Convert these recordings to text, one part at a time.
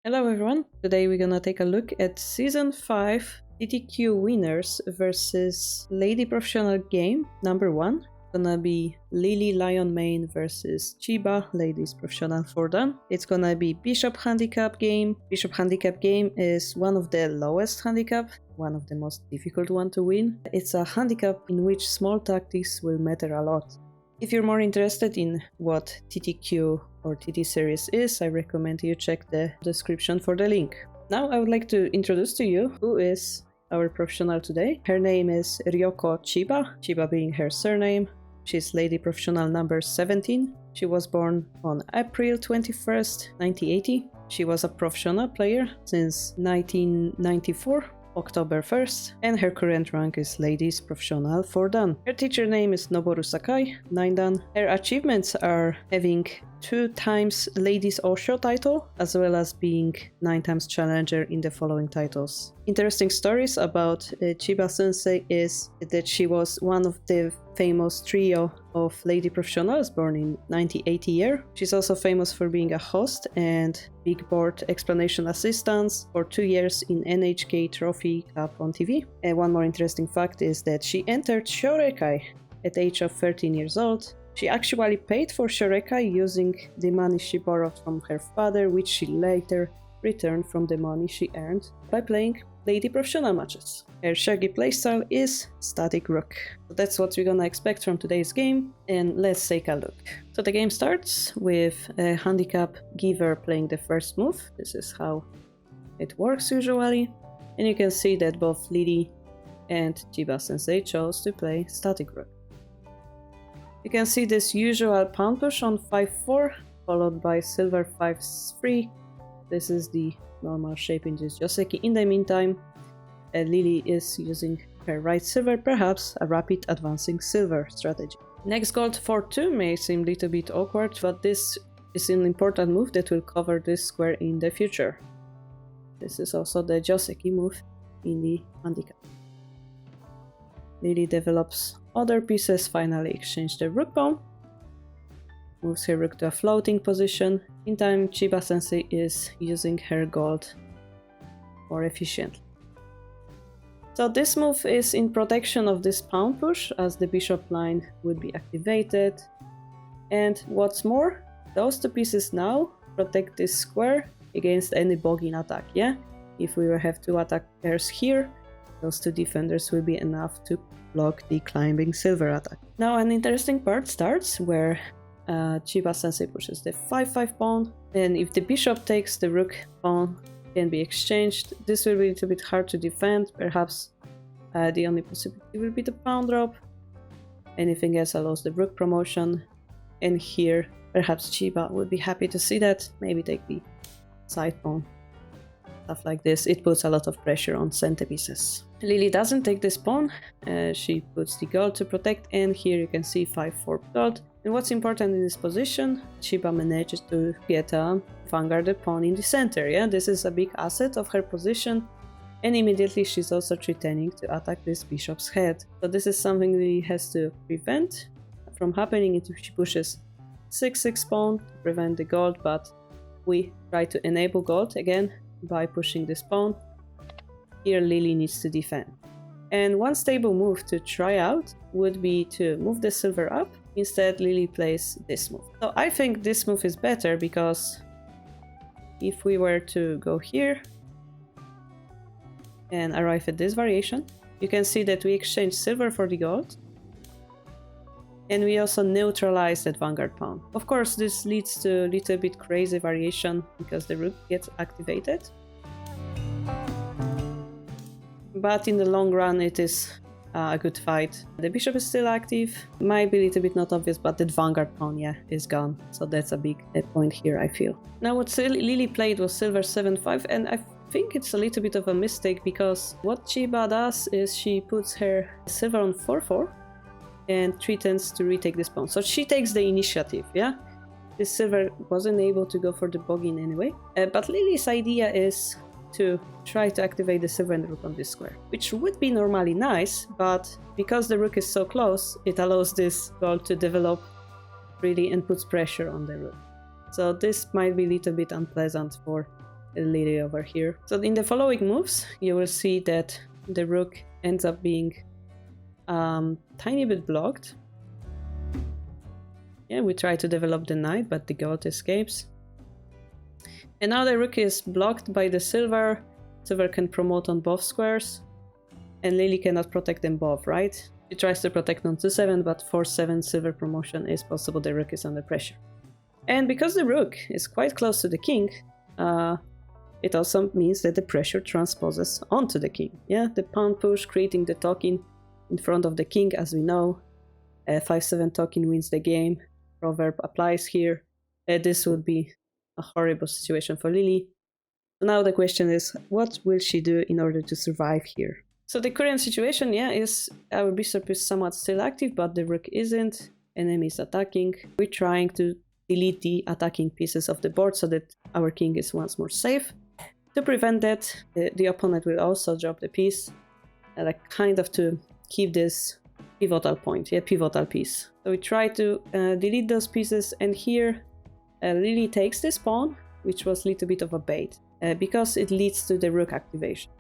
Hello everyone, today we're gonna take a look at Season 5 TTQ winners versus Lady Professional game number 1. Gonna be Lily Lion Main versus Chiba Ladies Professional Player. It's gonna be Bishop Handicap game. Bishop Handicap game is one of the lowest handicap, one of the most difficult one to win. It's a handicap in which small tactics will matter a lot. If you're more interested in what TTQ or TT series is, I recommend you check the description for the link. Now I would like to introduce to you who is our professional today. Her name is Ryoko Chiba, Chiba being her surname. She's Lady Professional number 17. She was born on April 21st, 1980. She was a professional player since 1994. October 1st, and her current rank is Ladies Professional 4 Dan. Her teacher name is Noboru Sakai, 9 Dan. Her achievements are having 2 times Ladies Osho title, as well as being 9 times challenger in the following titles. Interesting stories about Chiba Sensei is that she was one of the famous trio of Lady Professionals born in 1980 year. She's also famous for being a host and big board explanation assistant for 2 years in NHK Trophy Cup on TV. And one more interesting fact is that she entered Shorekai at the age of 13 years old. She actually paid for Shorekai using the money she borrowed from her father, which she later returned from the money she earned by playing Lady Professional matches. Her Shogi playstyle is static rook. So that's what we're gonna expect from today's game, and let's take a look. So the game starts with a handicap giver playing the first move. This is how it works usually, and you can see that both Lily and Chiba Sensei chose to play static rook. You can see this usual pawn push on 5-4, followed by silver 5-3. This is the normal shape in this Joseki. In the meantime, Lily is using her right silver, perhaps a rapid advancing silver strategy. Next gold 4-2 may seem a little bit awkward, but this is an important move that will cover this square in the future. This is also the Joseki move in the handicap. Lily develops other pieces, finally exchange the rook pawn, moves her rook to a floating position. In time, Chiba Sensei is using her gold more efficiently. So this move is in protection of this pawn push, as the bishop line would be activated. And what's more, those 2 pieces now protect this square against any boggin attack, yeah? If we will have 2 attackers here, those 2 defenders will be enough to block the climbing silver attack. Now an interesting part starts where Chiba Sensei pushes the 5-5 pawn, and if the bishop takes, the rook pawn can be exchanged. This will be a little bit hard to defend. Perhaps the only possibility will be the pawn drop. Anything else allows the rook promotion, and here perhaps Chiba would be happy to see that. Maybe take the side pawn. Stuff like this, it puts a lot of pressure on centerpieces. Lily doesn't take this pawn, she puts the gold to protect, and here you can see 5-4 gold. And what's important in this position, Chiba manages to get a vanguarded pawn in the center, yeah? This is a big asset of her position, and immediately she's also threatening to attack this bishop's head. So this is something Lily has to prevent from happening if she pushes 6-6 pawn to prevent the gold, but we try to enable gold again by pushing this pawn. Here Lily needs to defend. And one stable move to try out would be to move the silver up. Instead, Lily plays this move. So I think this move is better, because if we were to go here and arrive at this variation, you can see that we exchange silver for the gold, and we also neutralize that vanguard pawn. Of course, this leads to a little bit crazy variation because the rook gets activated. But in the long run, it is a good fight. The bishop is still active. Might be a little bit not obvious, but that vanguard pawn, yeah, is gone. So that's a big point here, I feel. Now what Lily played was silver 7-5, and I think it's a little bit of a mistake, because what Chiba does is she puts her silver on 4-4 and threatens to retake this pawn. So she takes the initiative, yeah? This silver wasn't able to go for the boggin anyway. But Lily's idea is to try to activate the silver and the rook on this square, which would be normally nice, but because the rook is so close, it allows this gold to develop freely and puts pressure on the rook. So this might be a little bit unpleasant for Lily over here. So in the following moves, you will see that the rook ends up being tiny bit blocked. Yeah, we try to develop the knight, but the gold escapes. And now the rook is blocked by the silver. Silver can promote on both squares, and Lily cannot protect them both, right? She tries to protect on 2-7, but 4-7 silver promotion is possible. The rook is under pressure. And because the rook is quite close to the king, it also means that the pressure transposes onto the king. Yeah, the pawn push, creating the token in front of the king, as we know. 5-7 token wins the game. Proverb applies here. This would be a horrible situation for Lily. So now the question is, what will she do in order to survive here? So the current situation, yeah, is our bishop is somewhat still active, but the rook isn't. Enemy is attacking. We're trying to delete the attacking pieces of the board so that our king is once more safe. To prevent that, the opponent will also drop the piece, like kind of to keep this pivotal point, yeah, pivotal piece. So we try to delete those pieces, and here Lily takes this pawn, which was a little bit of a bait, because it leads to the rook activation.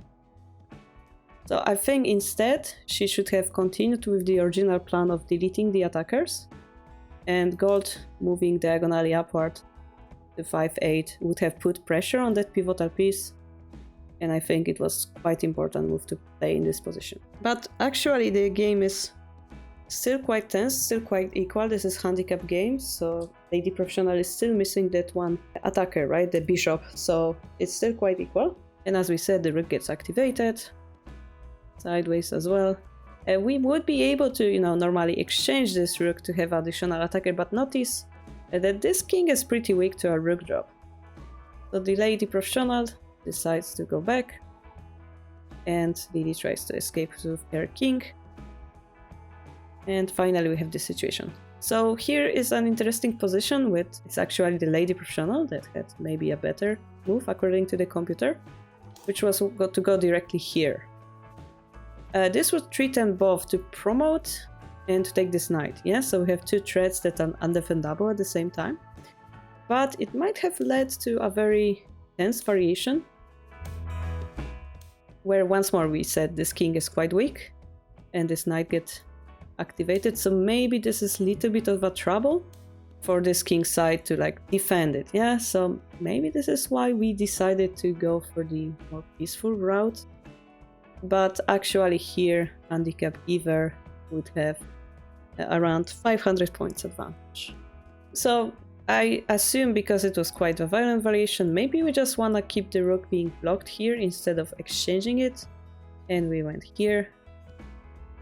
So I think instead she should have continued with the original plan of deleting the attackers, and gold moving diagonally upward to 5-8 would have put pressure on that pivotal piece, and I think it was quite important move to play in this position. But actually the game is still quite tense, still quite equal. This is handicap game, so Lady Professional is still missing that one attacker, right, the bishop, so it's still quite equal. And as we said, the rook gets activated, sideways as well. We would be able to, normally exchange this rook to have additional attacker, but notice that this king is pretty weak to a rook drop. So the Lady Professional decides to go back, and Lily tries to escape with her king. And finally we have this situation. So here is an interesting position with, it's actually the Lady Professional that had maybe a better move according to the computer, which was to go directly here. This would treat them both to promote and to take this knight, yeah? So we have two threats that are undefendable at the same time. But it might have led to a very tense variation, where once more we said this king is quite weak, and this knight gets activated, so maybe this is a little bit of a trouble for this king side to defend it, yeah? So maybe this is why we decided to go for the more peaceful route. But actually here, handicap giver would have around 500 points advantage. So I assume because it was quite a violent variation, maybe we just want to keep the rook being blocked here instead of exchanging it, and we went here.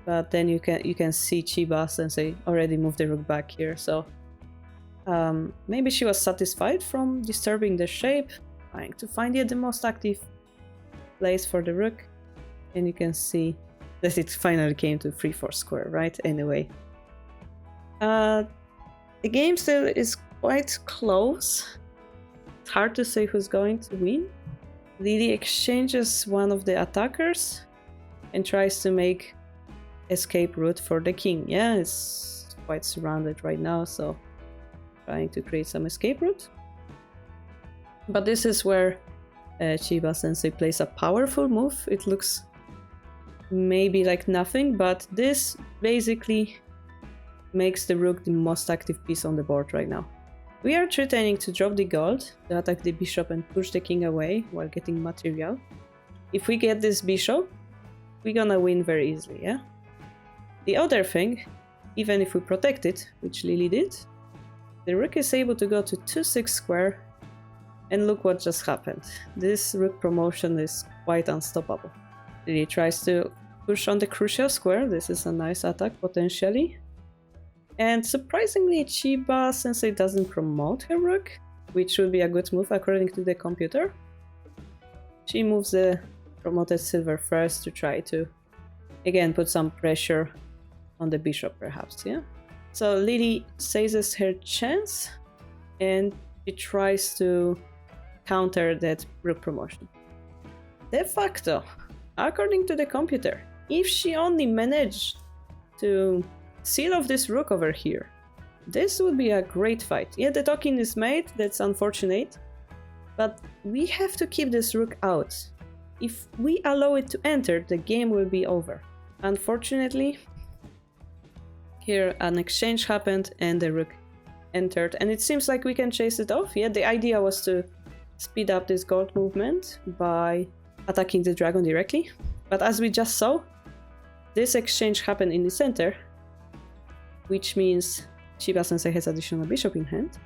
But then you can see Chiba Sensei already moved the rook back here, so maybe she was satisfied from disturbing the shape, trying to find yet the most active place for the rook, and you can see that it finally came to 3-4 square, right? Anyway, the game still is quite close. It's hard to say who's going to win. Lily exchanges one of the attackers and tries to make escape route for the king. Yeah, it's quite surrounded right now, so trying to create some escape route. But this is where Chiba Sensei plays a powerful move. It looks maybe like nothing, but this basically makes the rook the most active piece on the board right now. We are threatening to drop the gold, to attack the bishop and push the king away while getting material. If we get this bishop, we're gonna win very easily, yeah? The other thing, even if we protect it, which Lily did, the rook is able to go to 2-6 square, and look what just happened. This rook promotion is quite unstoppable. Lily tries to push on the crucial square. This is a nice attack potentially. And surprisingly, Chiba Sensei doesn't promote her rook, which would be a good move according to the computer. She moves the promoted silver first to try to, again, put some pressure on the bishop perhaps, yeah? So Lily seizes her chance and she tries to counter that rook promotion. De facto, according to the computer, if she only managed to seal off this rook over here, this would be a great fight. Yeah, the token is made, that's unfortunate, But we have to keep this rook out. If we allow it to enter, the game will be over. Unfortunately, here an exchange happened and the rook entered, and it seems like we can chase it off. Yeah, the idea was to speed up this gold movement by attacking the dragon directly. But as we just saw, this exchange happened in the center, which means Chiba Sensei has additional bishop in hand.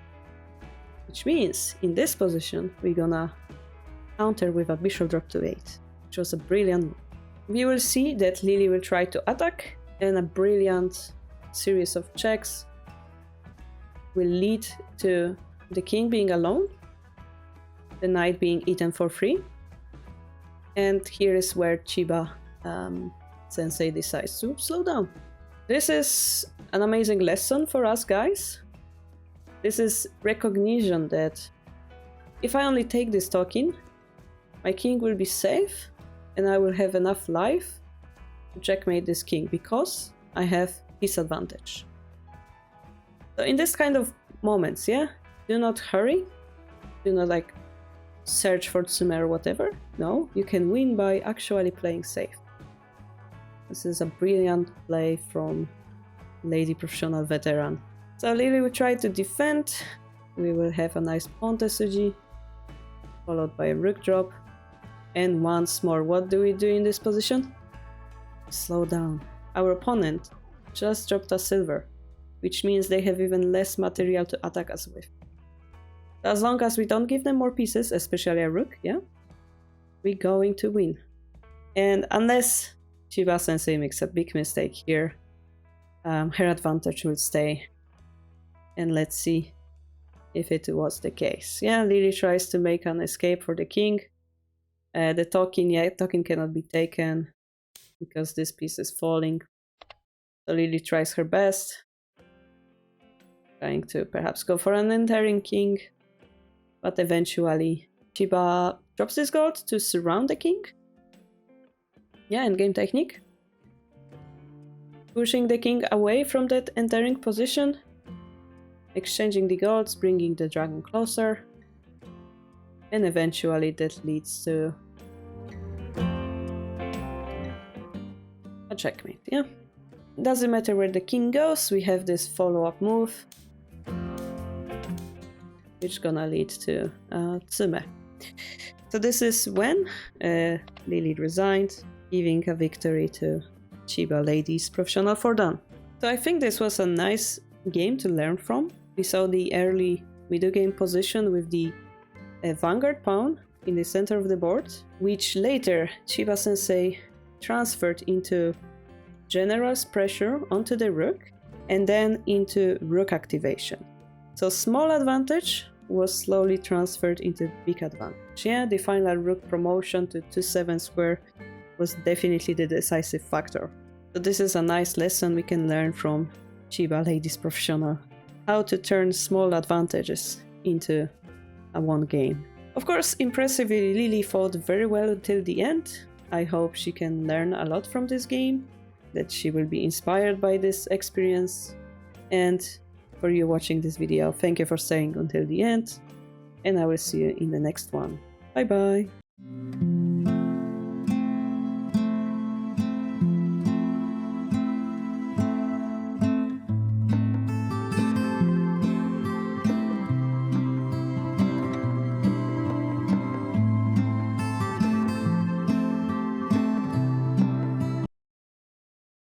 Which means in this position we're gonna counter with a bishop drop to 8, which was a brilliant move. We will see that Lily will try to attack, and a brilliant series of checks will lead to the king being alone, the knight being eaten for free, and here is where Chiba Sensei decides to slow down. This is an amazing lesson for us guys. This is recognition that if I only take this token, my king will be safe and I will have enough life to checkmate this king because I have his advantage. So in this kind of moments, yeah, do not hurry, do not like search for Tsume or whatever. No, you can win by actually playing safe. This is a brilliant play from Lady Professional Veteran. So Lily will try to defend. We will have a nice pawn to Suji, followed by a rook drop. And once more, what do we do in this position? Slow down. Our opponent just dropped a silver, which means they have even less material to attack us with. As long as we don't give them more pieces, especially a rook, yeah, we're going to win. And unless Chiba Sensei makes a big mistake here, her advantage will stay. And let's see if it was the case. Yeah, Lily tries to make an escape for the king. The token cannot be taken because this piece is falling. So Lily tries her best, trying to perhaps go for an entering king. But eventually Chiba drops this gold to surround the king. Yeah, endgame technique. Pushing the king away from that entering position. Exchanging the golds, bringing the dragon closer. And eventually that leads to a checkmate, yeah? Doesn't matter where the king goes, we have this follow-up move, which is gonna lead to Tsume. So this is when Lily resigned, giving a victory to Chiba Ladies Professional for done. So I think this was a nice game to learn from. We saw the early middle game position with the vanguard pawn in the center of the board, which later Chiba Sensei transferred into general's pressure onto the rook and then into rook activation. So small advantage was slowly transferred into big advantage. Yeah, the final rook promotion to 2-7 square was definitely the decisive factor. So this is a nice lesson we can learn from Chiba Ladies Professional. How to turn small advantages into a one game. Of course, impressively, Lily fought very well until the end. I hope she can learn a lot from this game, that she will be inspired by this experience. And for you watching this video, thank you for staying until the end, and I will see you in the next one. Bye bye!